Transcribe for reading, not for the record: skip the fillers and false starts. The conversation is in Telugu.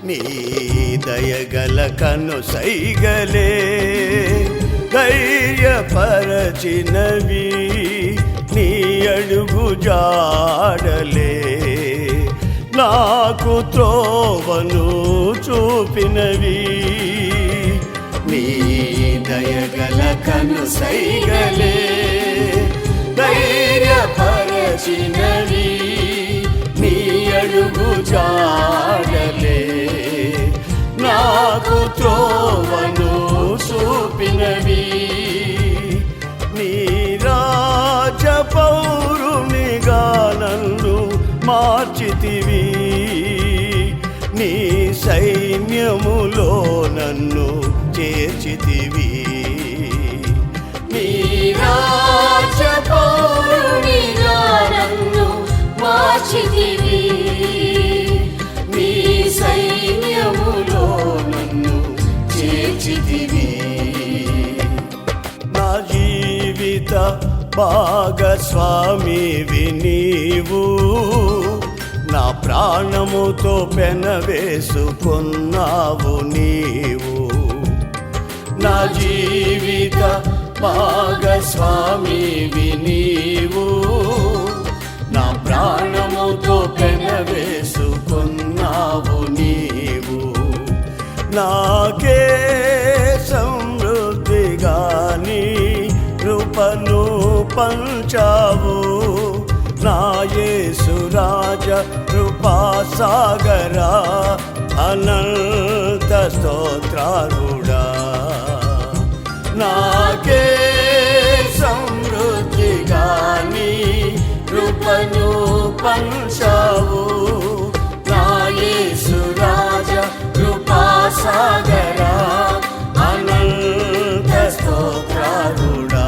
నీ దయగల కను సైగలే ధైర్యపరచినవి, నీ అడుగు జాడలే నాకు త్రోవను చూపినవి. నీ దయగల కను సైగలే ధైర్యపరచినవి, నీ అడుగు జాడలే నాకు త్రోవను చూపినవి. నీ రాజపౌరునిగా నన్ను మార్చితివి, నీ సైన్యములో నన్ను చేర్చితివి. నీ రాజపౌరునిగా నన్ను మార్చితివి, నీ సైన్యములో నన్ను చేర్చితివి. నా జీవిత భాగస్వామివి నీవు, నా ప్రాణముతో పెనవేసుకున్నావు నీవు. నా జీవిత భాగస్వామివి నీవు, నా ప్రాణముతో పెనవేసుకున్నావు నీవు. నాకే సమృద్ధిగా నీ కృపను పంచావు, నా యేసు రాజ కృపాసాగరా, అనంత స్తోత్రారుడా. నాకే సమృద్ధిగా నీ కృపను పంచావు, నా యేసు రాజ కృపాసాగరా, అనంత స్తోత్రారుడా.